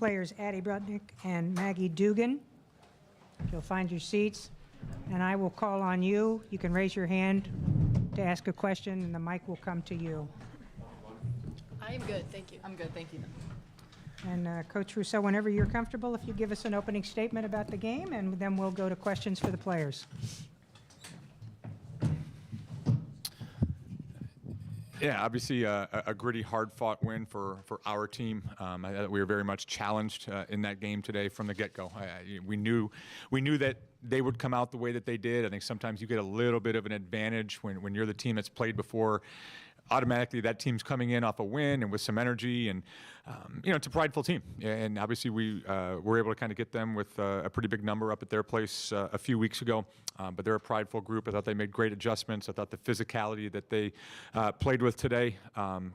players, Addie Brutnick and Maggie Dugan. You'll find your seats, and I will call on you. You can raise your hand to ask a question, and the mic will come to you. I am good, thank you. I'm good, thank you. And Coach Rousseau, whenever you're comfortable, if you give us an opening statement about the game, and then we'll go to questions for the players. Yeah, obviously a gritty, hard-fought win for our team. We were very much challenged in that game today from the get-go. We knew that they would come out the way that they did. I think sometimes you get a little bit of an advantage when you're the team that's played before. Automatically, that team's coming in off a win and with some energy, and it's a prideful team. And obviously, we were able to kind of get them with a pretty big number up at their place a few weeks ago. But they're a prideful group. I thought they made great adjustments. I thought the physicality that they played with today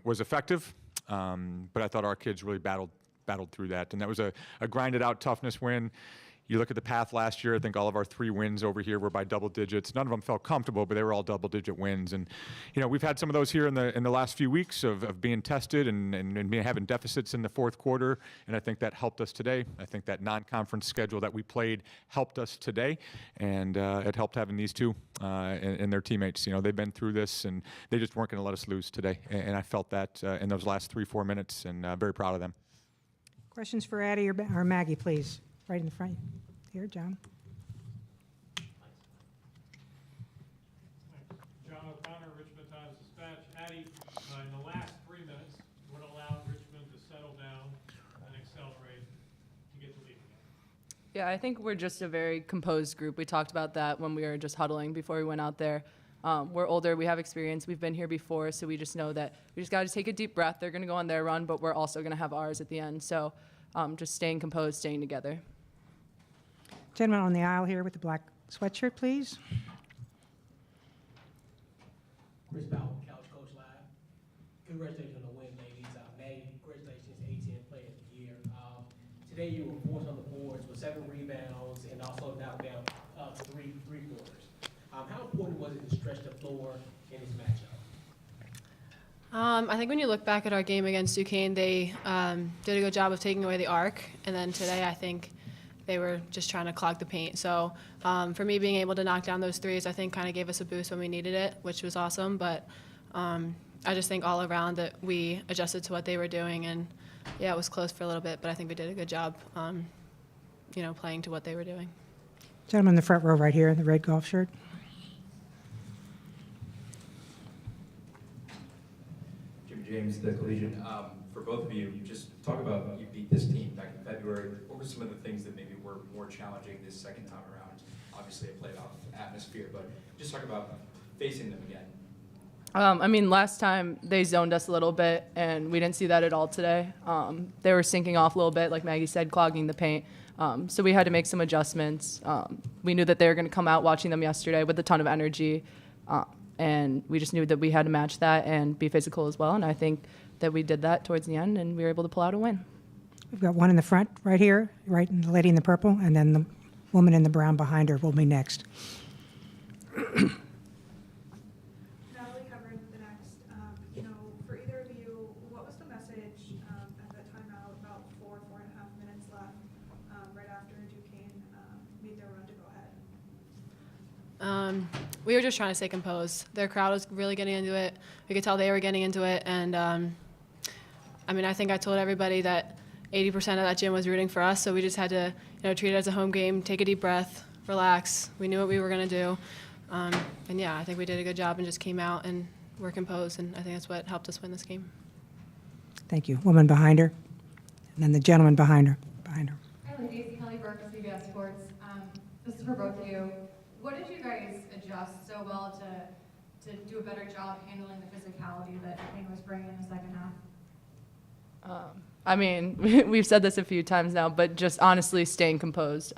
was effective. But I thought our kids really battled through that, and that was a grinded out toughness win. You look at the path last year, I think all of our 3 wins over here were by double digits. None of them felt comfortable, but they were all double-digit wins. And, we've had some of those here in the last few weeks of being tested and having deficits in the fourth quarter, and I think that helped us today. I think that non-conference schedule that we played helped us today, and it helped having these two and their teammates. They've been through this, and they just weren't going to let us lose today. And I felt that in those last 3-4 minutes, and very proud of them. Questions for Addie or Maggie, please. Right in the front. Here, John. John O'Connor, Richmond Times-Dispatch. Addie, in the last 3 minutes, what allowed Richmond to settle down and accelerate to get the lead again? Yeah, I think we're just a very composed group. We talked about that when we were just huddling before we went out there. We're older, we have experience, we've been here before, so we just know that we just got to take a deep breath. They're going to go on their run, but we're also going to have ours at the end. So just staying composed, staying together. Gentleman on the aisle here with the black sweatshirt, please. Chris Bowell, Couch Coach Live. Congratulations on the win, ladies. Maggie, congratulations, A10 Player of the Year. Today you were fourth on the boards with 7 rebounds and also knocked down 3 three-pointers. How important was it to stretch the floor in this matchup? I think when you look back at our game against Duquesne, they did a good job of taking away the arc, and then today I think they were just trying to clog the paint. So for me, being able to knock down those threes, I think kind of gave us a boost when we needed it, which was awesome. But I just think all around that we adjusted to what they were doing, and yeah, it was close for a little bit, but I think we did a good job, playing to what they were doing. Gentleman in the front row right here in the red golf shirt. Jim James, the Collegian. For both of you, just talk about you beat this team back in February. What were some of the things that maybe were more challenging this second time around? Obviously a playoff atmosphere, but just talk about facing them again. Last time they zoned us a little bit, and we didn't see that at all today. They were sinking off a little bit, like Maggie said, clogging the paint. So we had to make some adjustments. We knew that they were going to come out watching them yesterday with a ton of energy, and we just knew that we had to match that and be physical as well, and I think that we did that towards the end, and we were able to pull out a win. We've got one in the front right here, right, and the lady in the purple, and then the woman in the brown behind her will be next. Natalie covering the next. For either of you, what was the message at that timeout about 4.5 minutes left, right after Duquesne made their run to go ahead? We were just trying to stay composed. Their crowd was really getting into it. We could tell they were getting into it, and I think I told everybody that 80% of that gym was rooting for us, so we just had to treat it as a home game, take a deep breath, relax. We knew what we were going to do. I think we did a good job and just came out and were composed, and I think that's what helped us win this game. Thank you. Woman behind her, and then the gentleman behind her. Hi, ladies. Kelly Burke, CBS Sports. This is for both of you. What did you guys adjust so well to do a better job handling the physicality that Duquesne was bringing in the second half? We've said this a few times now, but just honestly staying composed.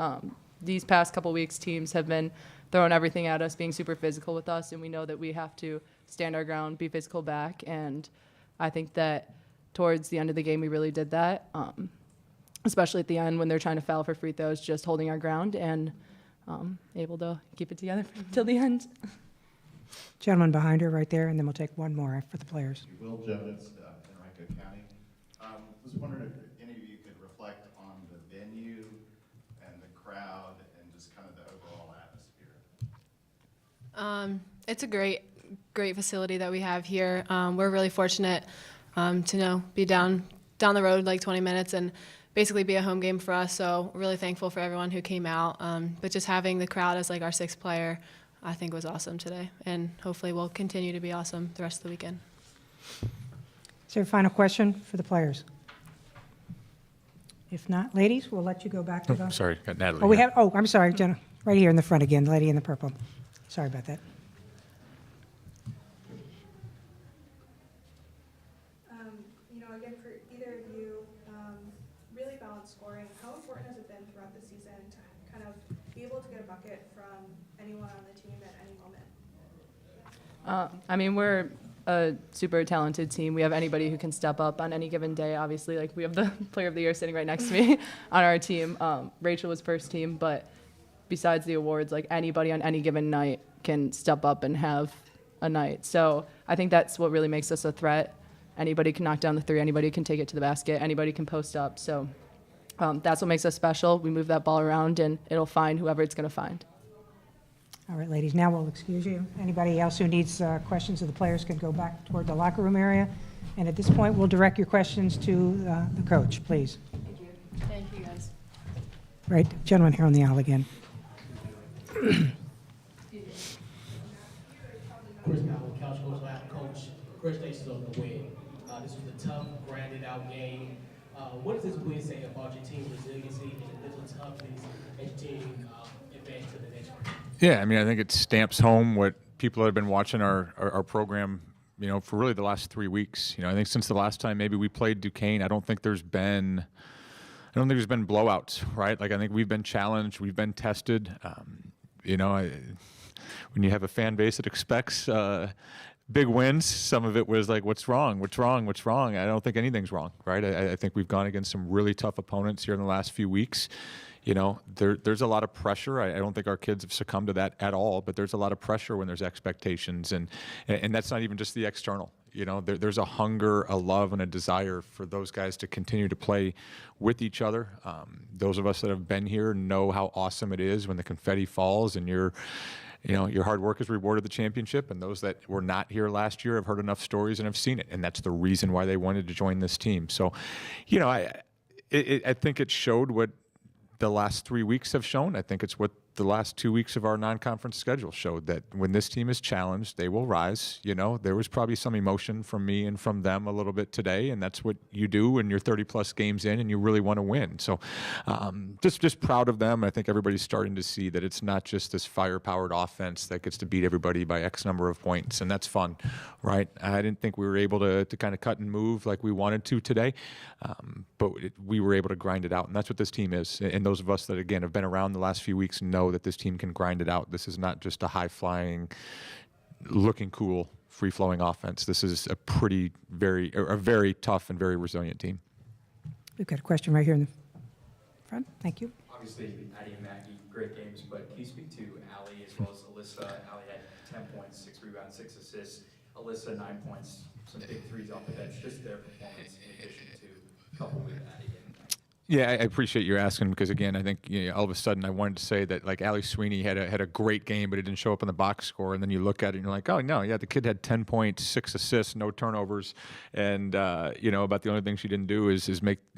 These past couple weeks, teams have been throwing everything at us, being super physical with us, and we know that we have to stand our ground, be physical back, and I think that towards the end of the game we really did that, especially at the end when they're trying to foul for free throws, just holding our ground and able to keep it together till the end. Gentleman behind her right there, and then we'll take one more for the players. Will Jones, Henrico County. Was wondering if any of you could reflect on It's a great facility that we have here. We're really fortunate to be down the road like 20 minutes and basically be a home game for us. So we're really thankful for everyone who came out. But just having the crowd as like our sixth player, I think was awesome today, and hopefully will continue to be awesome the rest of the weekend. Is there a final question for the players? If not, ladies, we'll let you go back to the. Sorry, got Natalie. Oh, we here. have. Oh, I'm sorry, Jenna. Right here in the front again, lady in the purple. Sorry about that. Again, for either of you, really balanced scoring. How important has it been throughout the season to kind of be able to get a bucket from anyone on the team at any moment? We're a super talented team. We have anybody who can step up on any given day. Obviously, like we have the player of the year sitting right next to me on our team. Rachel was first team, but besides the awards, like anybody on any given night can step up and have a night. So I think that's what really makes us a threat. Anybody can knock down the three. Anybody can take it to the basket. Anybody can post up. So that's what makes us special. We move that ball around, and it'll find whoever it's going to find. All right, ladies, now we'll excuse you. Anybody else who needs questions of the players can go back toward the locker room area. And at this point, we'll direct your questions to the coach, please. Thank you. Thank you, guys. Right, gentleman here on the aisle again. Chris Powell, Couch Coach Lab. Coach, congratulations on the win. This was a tough, grinded-out game. What does this win say about your team's resiliency and the mental toughness as your team advance to the next round? Yeah, I think it stamps home what people that have been watching our program, for really the last 3 weeks. I think since the last time maybe we played Duquesne, I don't think there's been blowouts, right? Like I think we've been challenged, we've been tested. When you have a fan base that expects big wins, some of it was like, what's wrong? What's wrong? What's wrong? I don't think anything's wrong, right? I think we've gone against some really tough opponents here in the last few weeks. There's a lot of pressure. I don't think our kids have succumbed to that at all, but there's a lot of pressure when there's expectations, and that's not even just the external. There's a hunger, a love, and a desire for those guys to continue to play with each other. Those of us that have been here know how awesome it is when the confetti falls and your hard work is rewarded the championship, and those that were not here last year have heard enough stories and have seen it, and that's the reason why they wanted to join this team. So, I think it showed what the last 3 weeks have shown. I think it's what the last 2 weeks of our non-conference schedule showed, that when this team is challenged, they will rise. There was probably some emotion from me and from them a little bit today, and that's what you do when you're 30-plus games in and you really want to win. So just proud of them. I think everybody's starting to see that it's not just this fire-powered offense that gets to beat everybody by X number of points, and that's fun, right? I didn't think we were able to kind of cut and move like we wanted to today, but we were able to grind it out, and that's what this team is. And those of us that, again, have been around the last few weeks know that this team can grind it out. This is not just a high-flying, looking cool, free-flowing offense. This is a very tough and very resilient team. We've got a question right here in the front. Thank you. Obviously, Addie and Maggie, great games, but can you speak to Allie as well as Alyssa? Allie had 10 points, 6 rebounds, 6 assists. Alyssa, 9 points, some big threes off the bench. Just their performance in addition to couple with Addie. Yeah, I appreciate you asking, because again, I think all of a sudden I wanted to say that like Allie Sweeney had a great game, but it didn't show up in the box score, and then you look at it and you're like, oh no, yeah, the kid had 10 points, 6 assists, no turnovers, and about the only thing she didn't do is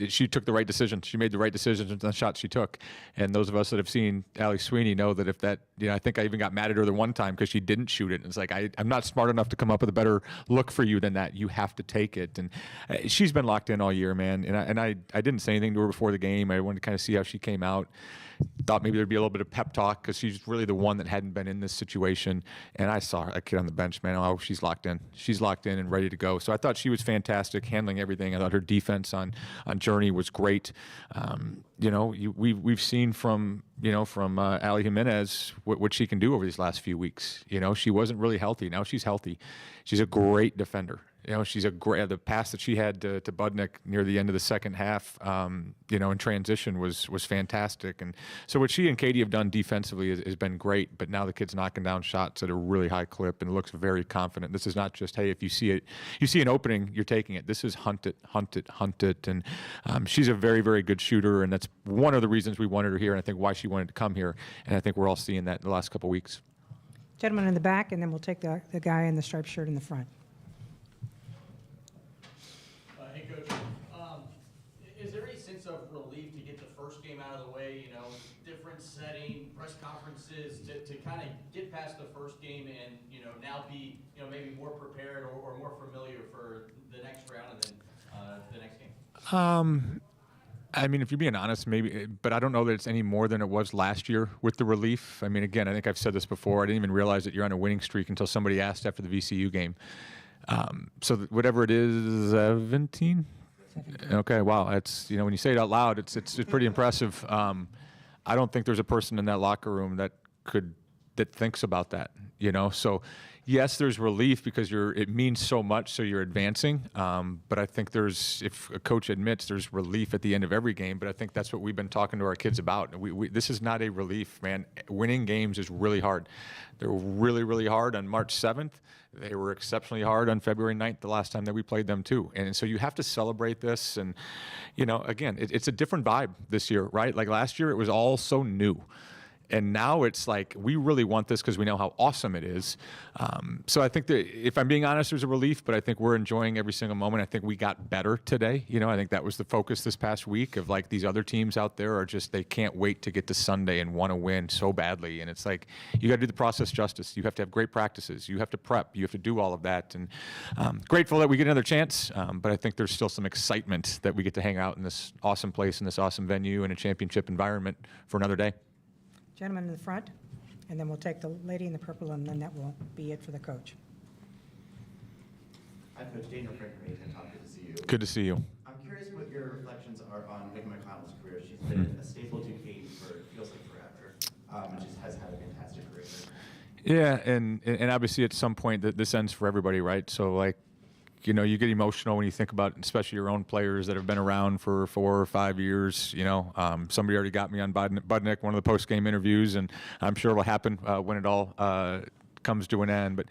she took the right decisions. She made the right decisions in the shots she took, and those of us that have seen Allie Sweeney know that if that, I think I even got mad at her the one time because she didn't shoot it, and it's like I'm not smart enough to come up with a better look for you than that. You have to take it, and she's been locked in all year, man, and I didn't say anything to her before the game. I wanted to kind of see how she came out. Thought maybe there'd be a little bit of pep talk because she's really the one that hadn't been in this situation. And I saw that kid on the bench, man. Oh, she's locked in. She's locked in and ready to go. So I thought she was fantastic, handling everything. I thought her defense on Journey was great. We've seen from Allie Jimenez what she can do over these last few weeks. She wasn't really healthy. Now she's healthy. She's a great defender. She's the pass that she had to Budnick near the end of the second half, in transition was fantastic. And so what she and Katie have done defensively has been great, but now the kid's knocking down shots at a really high clip and looks very confident. This is not just, hey, if you see an opening, you're taking it. This is hunt it. And she's a very, very good shooter, and that's one of the reasons we wanted her here, and I think why she wanted to come here. And I think we're all seeing that in the last couple of weeks. Gentleman in the back, and then we'll take the guy in the striped shirt in the front. Hey, Coach. Is there any sense of relief to get the first game out of the way? You know, different setting, press conferences, to kind of get past the first game and, you know, now be, you know, maybe more prepared or more familiar for the next round and then the next game? I mean, if you're being honest, maybe, but I don't know that it's any more than it was last year with the relief. I mean, again, I think I've said this before. I didn't even realize that you're on a winning streak until somebody asked after the VCU game. So whatever it is, 17? Okay, wow. It's, you know, when you say it out loud, it's pretty impressive. I don't think there's a person in that locker room that thinks about that, you know? So yes, there's relief because it means so much, so you're advancing. But I think if a coach admits there's relief at the end of every game, but I think that's what we've been talking to our kids about. This is not a relief, man. Winning games is really hard. They were really, really hard on March 7th. They were exceptionally hard on February 9th, the last time that we played them too. And so you have to celebrate this. And, you know, again, it's a different vibe this year, right? Like last year, it was all so new. And now it's like, we really want this because we know how awesome it is. So I think that if I'm being honest, there's a relief, but I think we're enjoying every single moment. I think we got better today. You know, I think that was the focus this past week of like these other teams out there are just, they can't wait to get to Sunday and want to win so badly. And it's like, you got to do the process justice. You have to have great practices. You have to prep. You have to do all of that. And grateful that we get another chance. But I think there's still some excitement that we get to hang out in this awesome place, in this awesome venue, in a championship environment for another day. Gentleman in the front, and then we'll take the lady in the purple, and then that will be it for the coach. Hi, Coach. Daniel Frank from Agent. Good to see you. Good to see you. I'm curious what your reflections are on Megan McConnell's career. She's been a staple to Duquesne for, it feels like forever, and just has had a fantastic career. Yeah, and obviously at some point this ends for everybody, right? So like, you know, you get emotional when you think about, especially your own players that have been around for 4 or 5 years. You know, somebody already got me on Budnick, one of the post-game interviews, and I'm sure it'll happen when it all comes to an end. But,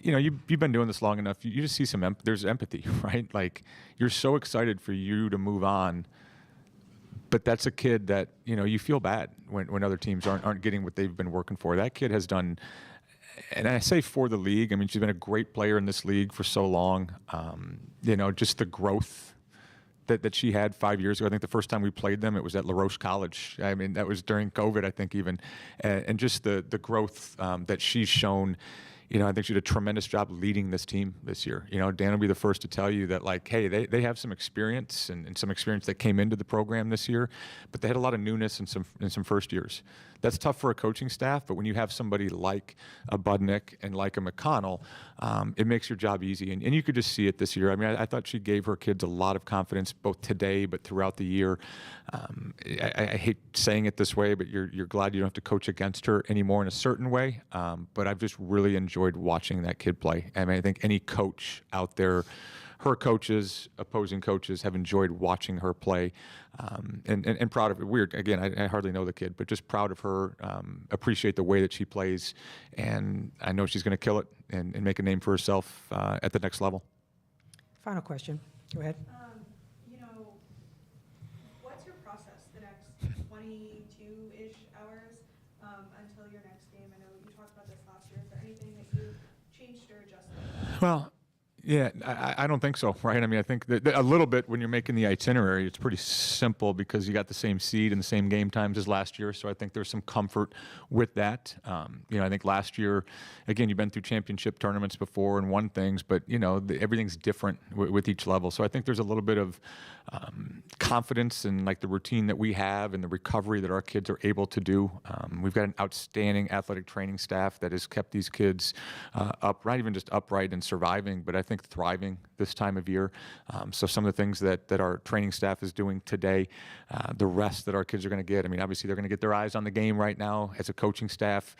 you know, you've been doing this long enough. You just see there's empathy, right? Like, you're so excited for you to move on, but that's a kid that, you know, you feel bad when other teams aren't getting what they've been working for. That kid has done. And I say for the league, I mean, she's been a great player in this league for so long. You know, just the growth that she had 5 years ago. I think the first time we played them, it was at La Roche College. I mean, that was during COVID, I think even. And just the growth that she's shown. You know, I think she did a tremendous job leading this team this year. You know, Dan will be the first to tell you that, like, hey, they have some experience and some experience that came into the program this year, but they had a lot of newness and some first years. That's tough for a coaching staff, but when you have somebody like a Budnick and like a McConnell, it makes your job easy. And you could just see it this year. I mean, I thought she gave her kids a lot of confidence, both today but throughout the year. I hate saying it this way, but you're glad you don't have to coach against her anymore in a certain way. But I've just really enjoyed watching that kid play. I mean, I think any coach out there, her coaches, opposing coaches, have enjoyed watching her play, and proud of it. Weird, again, I hardly know the kid, but just proud of her, appreciate the way that she plays, and I know she's going to kill it and make a name for herself at the next level. Final question. Go ahead. You know, what's your process the next 22-ish hours until your next game? I know you talked about this last year. Is there anything that you changed or adjusted? Well, yeah, I don't think so, right? I mean, I think that a little bit when you're making the itinerary, it's pretty simple because you got the same seed and the same game times as last year. So I think there's some comfort with that. You know, I think last year, again, you've been through championship tournaments before and won things, but, you know, everything's different with each level. So I think there's a little bit of confidence in like the routine that we have and the recovery that our kids are able to do. We've got an outstanding athletic training staff that has kept these kids upright, even just upright and surviving, but I think thriving this time of year. So some of the things that our training staff is doing today, the rest that our kids are going to get. I mean, obviously they're going to get their eyes on the game right now as a coaching staff.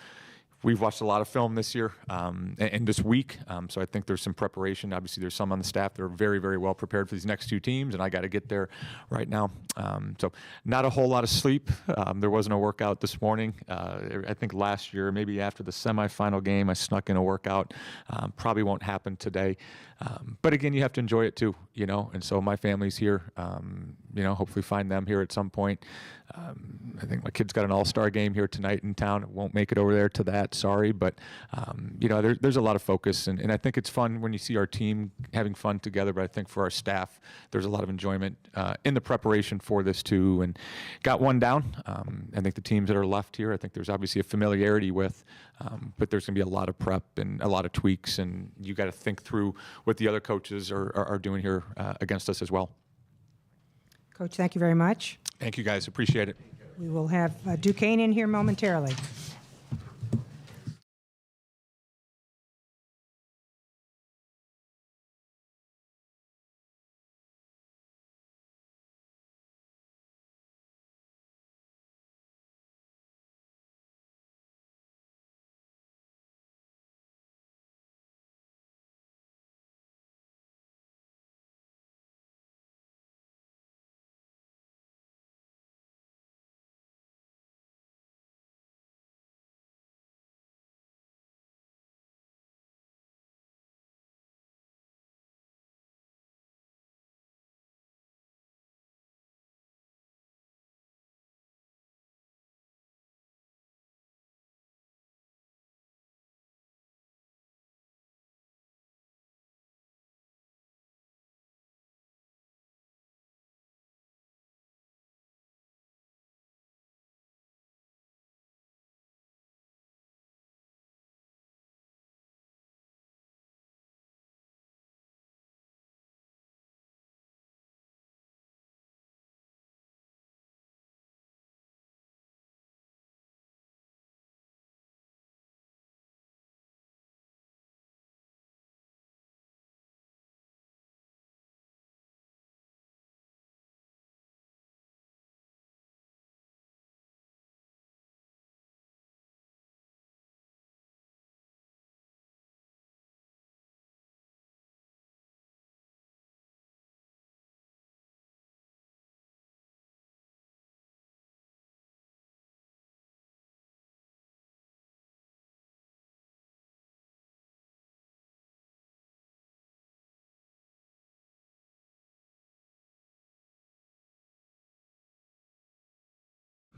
We've watched a lot of film this year and this week, so I think there's some preparation. Obviously, there's some on the staff that are very, very well prepared for these next two teams, and I got to get there right now. So not a whole lot of sleep. There wasn't a workout this morning. I think last year, maybe after the semifinal game, I snuck in a workout. Probably won't happen today. But again, you have to enjoy it too, you know. And so my family's here. You know, hopefully find them here at some point. I think my kid's got an all-star game here tonight in town. It won't make it over there to that, sorry. But, you know, there's a lot of focus. And I think it's fun when you see our team having fun together. But I think for our staff, there's a lot of enjoyment in the preparation for this too. And got one down. I think the teams that are left here, I think there's obviously a familiarity with. But there's going to be a lot of prep and a lot of tweaks. And you got to think through what the other coaches are doing here against us as well. Coach, thank you very much. Thank you, guys. Appreciate it. We will have Duquesne in here momentarily.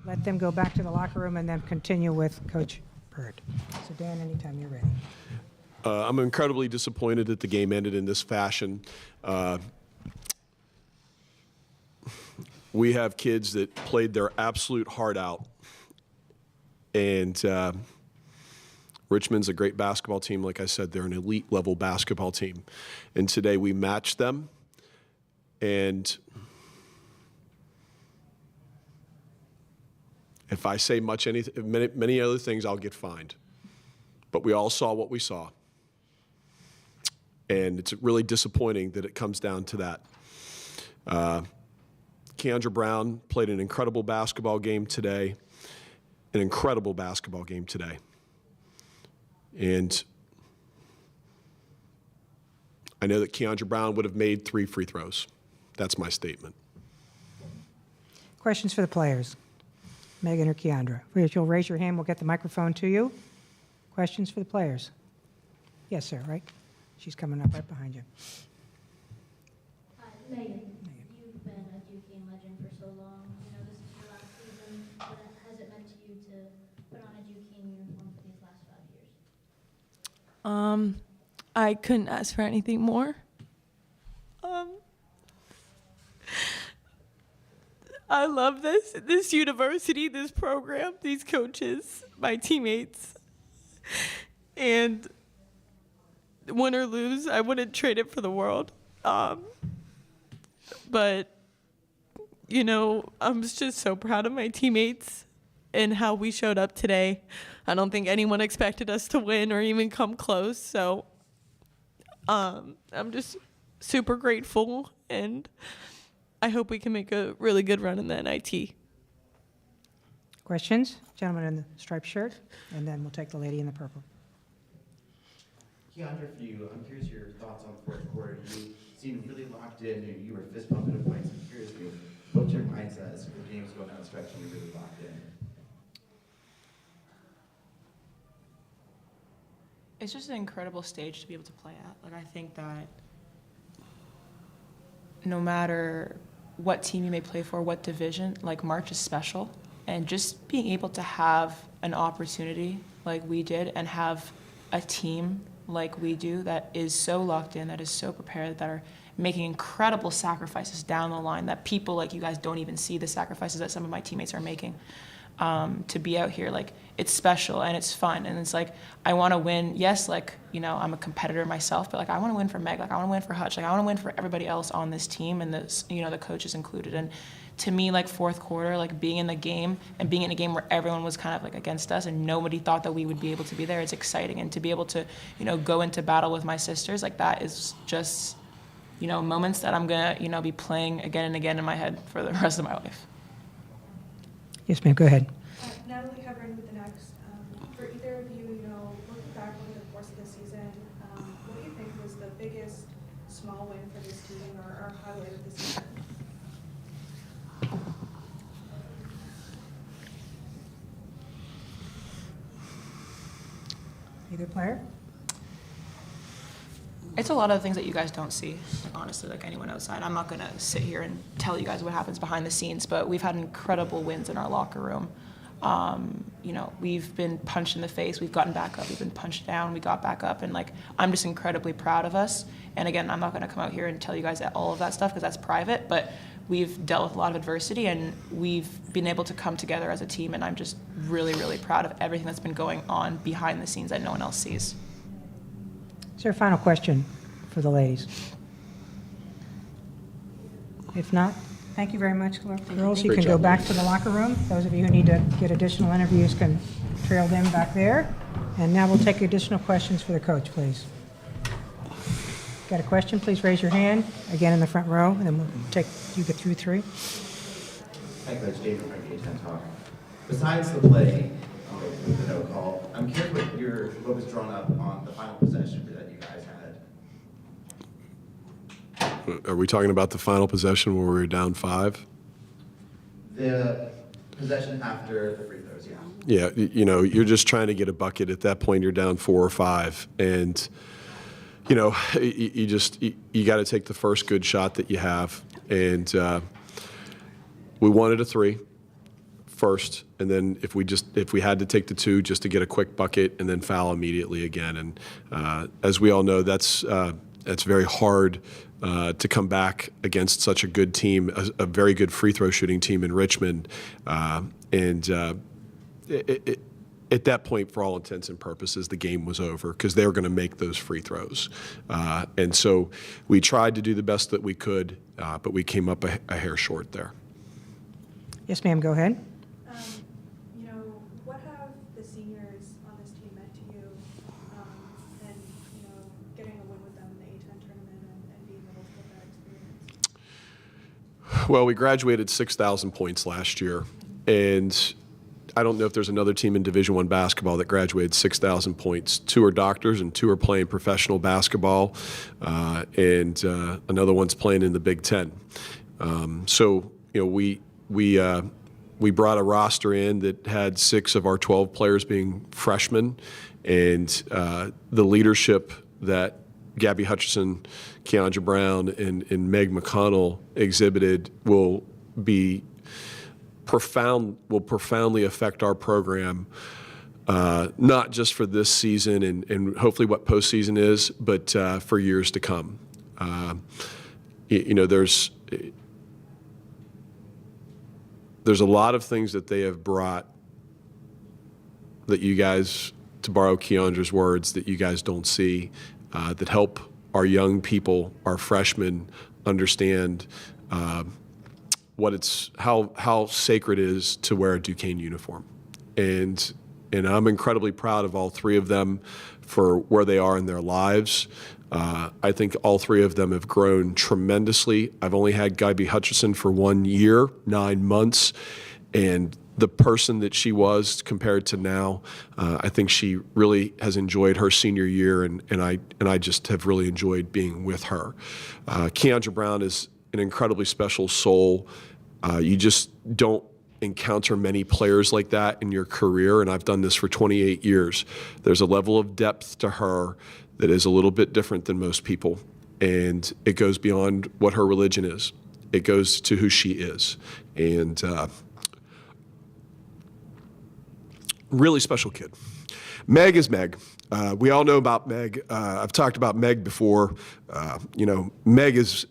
Let them go back to the locker room and then continue with Coach Bird. So Dan, anytime you're ready. I'm incredibly disappointed that the game ended in this fashion. We have kids that played their absolute heart out. And Richmond's a great basketball team. Like I said, they're an elite level basketball team. And today we matched them. And if I say many other things, I'll get fined. But we all saw what we saw. And it's really disappointing that it comes down to that. Keandra Brown played an incredible basketball game today. An incredible basketball game today. And I know that Keandra Brown would have made 3 free throws. That's my statement. Questions for the players? Megan or Keandra? If you'll raise your hand, we'll get the microphone to you. Questions for the players? Yes, sir, right? She's coming up right behind you. Hi, Megan. You've been a Duquesne legend for so long. You know, this is your last season. What has it meant to you to put on a Duquesne uniform for these last 5 years? I couldn't ask for anything more. I love this university, this program, these coaches, my teammates. And win or lose, I wouldn't trade it for the world. But, you know, I'm just so proud of my teammates and how we showed up today. I don't think anyone expected us to win or even come close. So I'm just super grateful, and I hope we can make a really good run in the NIT. Questions? Gentleman in the striped shirt, and then we'll take the lady in the purple. Keandra, for you, I'm curious your thoughts on the fourth quarter. You seemed really locked in. You were fist pumping at points. I'm curious, what's your mindset as the game's going down the stretch and you're really locked in? It's just an incredible stage to be able to play at. Like, I think that no matter what team you may play for, what division, like March is special. And just being able to have an opportunity like we did and have a team like we do that is so locked in, that is so prepared, that are making incredible sacrifices down the line, that people like you guys don't even see the sacrifices that some of my teammates are making. To be out here, like, it's special and it's fun, and it's like, I want to win. Yes, like, you know, I'm a competitor myself, but like, I want to win for Meg, like, I want to win for Hutch, like, I want to win for everybody else on this team, and this, you know, the coaches included. And to me, like, fourth quarter, like, being in the game and being in a game where everyone was kind of like against us and nobody thought that we would be able to be there, it's exciting. And to be able to, you know, go into battle with my sisters, like, that is just, you know, moments that I'm gonna, you know, be playing again and again in my head for the rest of my life. Yes, ma'am, go ahead. Natalie Hebron with the Next. For either of you, you know, looking back over the course of the season, what do you think was the biggest small win for this team or highlight of the season? Either player? It's a lot of things that you guys don't see, honestly, like anyone outside. I'm not going to sit here and tell you guys what happens behind the scenes, but we've had incredible wins in our locker room. You know, we've been punched in the face, we've gotten back up, we've been punched down, we got back up, and like, I'm just incredibly proud of us. And again, I'm not going to come out here and tell you guys all of that stuff because that's private, but we've dealt with a lot of adversity and we've been able to come together as a team, and I'm just really, really proud of everything that's been going on behind the scenes that no one else sees. Is there a final question for the ladies? If not, thank you very much, girls. You Great can go job, back to the locker room. Those of you who need to get additional interviews can trail them back there. And now we'll take additional questions for the coach, please. Got a question? Please raise your hand. Again, in the front row, and then we'll take you get through three. Hi, Coach David from A10 Talk. Besides the play with the no call, I'm curious what was drawn up on the final possession that you guys had. Are we talking about the final possession where we were down 5? The possession after the free throws, yeah. Yeah, you know, you're just trying to get a bucket. At that point, you're down 4 or 5, and you know, you got to take the first good shot that you have, and we wanted a 3 first, and then if we had to take the 2 just to get a quick bucket, and then foul immediately again. And as we all know, that's very hard to come back against such a good team, a very good free throw shooting team in Richmond, at that point, for all intents and purposes, the game was over because they were going to make those free throws. And so we tried to do the best that we could, but we came up a hair short there. Yes, ma'am, go ahead. You know, what have the seniors on this team meant to you? And, you know, getting a win with them in the A10 tournament and being able to get that experience? Well, we graduated 6,000 points last year, and I don't know if there's another team in Division I basketball that graduated 6,000 points. 2 are doctors and 2 are playing professional basketball, and another one's playing in the Big Ten. So, you know, we brought a roster in that had 6 of our 12 players being freshmen, and the leadership that Gabby Hutchinson, Keandra Brown, and Meg McConnell exhibited will profoundly affect our program, not just for this season and hopefully what postseason is, but for years to come. You know, there's a lot of things that they have brought that you guys, to borrow Keandra's words, that you guys don't see, that help our young people, our freshmen, understand how sacred it is to wear a Duquesne uniform. And I'm incredibly proud of all 3 of them for where they are in their lives. I think all 3 of them have grown tremendously. I've only had Gabby Hutchinson for 1 year, 9 months, and the person that she was compared to now, I think she really has enjoyed her senior year, and I just have really enjoyed being with her. Keandra Brown is an incredibly special soul. You just don't encounter many players like that in your career, and I've done this for 28 years. There's a level of depth to her that is a little bit different than most people. And it goes beyond what her religion is. It goes to who she is. And really special kid. Meg is Meg. We all know about Meg. I've talked about Meg before. Meg is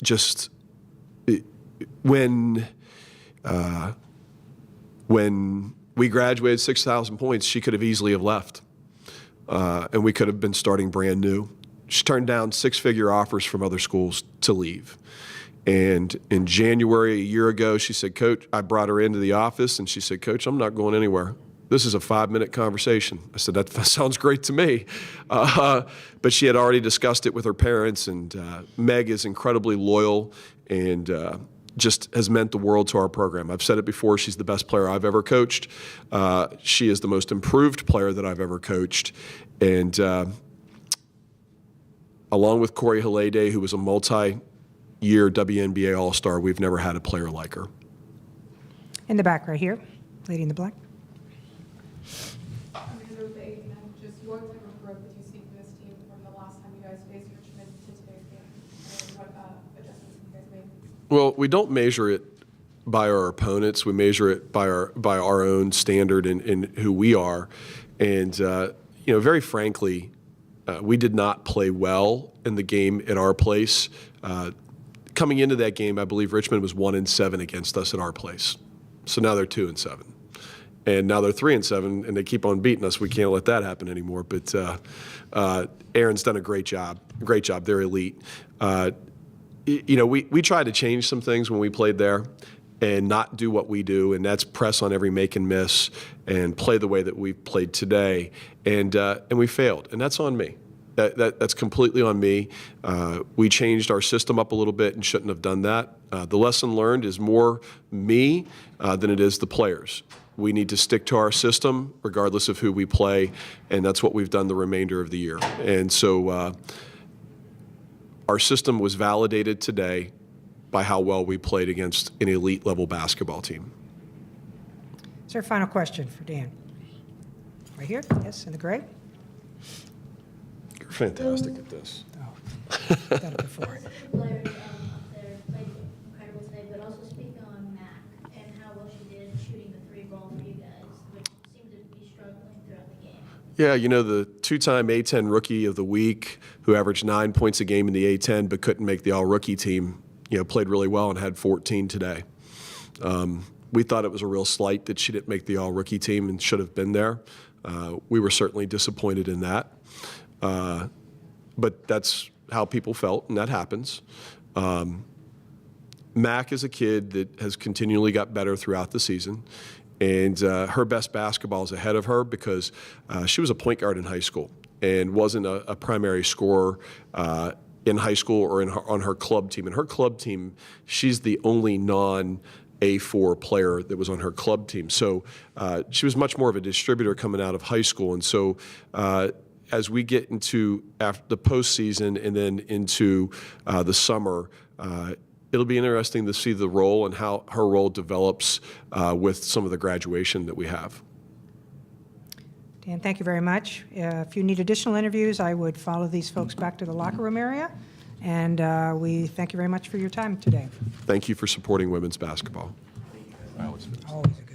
just when we graduated 6,000 points, she could have easily have left, and we could have been starting brand new. She turned down six-figure offers from other schools to leave. And in January a year ago, she said, Coach, I brought her into the office, and she said, Coach, I'm not going anywhere. This is a 5-minute conversation. I said, that sounds great to me. But she had already discussed it with her parents, and Meg is incredibly loyal and just has meant the world to our program. I've said it before, she's the best player I've ever coached. She is the most improved player that I've ever coached. And along with Corey Halede, who was a multi-year WNBA All-Star, we've never had a player like her. In the back right here, lady in the black. Just what type of growth did you see from this team from the last time you guys faced Richmond to today's game? And what adjustments you guys made? Well, we don't measure it by our opponents. We measure it by our own standard and who we are. And very frankly, we did not play well in the game at our place. Coming into that game, I believe Richmond was 1-7 against us at our place. So now they're 2-7. And now they're 3-7, and they keep on beating us. We can't let that happen anymore. But Aaron's done a great job. Great job. They're elite. We tried to change some things when we played there and not do what we do, and that's press on every make and miss and play the way that we've played today. And we failed, and that's on me. That's completely on me. We changed our system up a little bit and shouldn't have done that. The lesson learned is more me than it is the players. We need to stick to our system regardless of who we play, and that's what we've done the remainder of the year. And so our system was validated today by how well we played against an elite level basketball team. Is there a final question for Dan? Right here, yes, in the gray. You're fantastic at this. Done it before. Players up there played incredible today, but also speak on Mac and how well she did shooting the three ball for you guys, which seemed to be struggling throughout the game. Yeah, the two-time A-10 Rookie of the Week who averaged 9 points a game in the A-10 but couldn't make the All-Rookie team, played really well and had 14 today. We thought it was a real slight that she didn't make the All-Rookie team and should have been there. We were certainly disappointed in that. But that's how people felt, and that happens. Mac is a kid that has continually got better throughout the season, and her best basketball is ahead of her because she was a point guard in high school and wasn't a primary scorer in high school or on her club team. And her club team, she's the only non-A4 player that was on her club team. So she was much more of a distributor coming out of high school. And so as we get into after the postseason and then into the summer, it'll be interesting to see the role and how her role develops with some of the graduation that we have. Dan, thank you very much. If you need additional interviews, I would follow these folks back to the locker room area. And we thank you very much for your time today. Thank you for supporting women's basketball. Always a good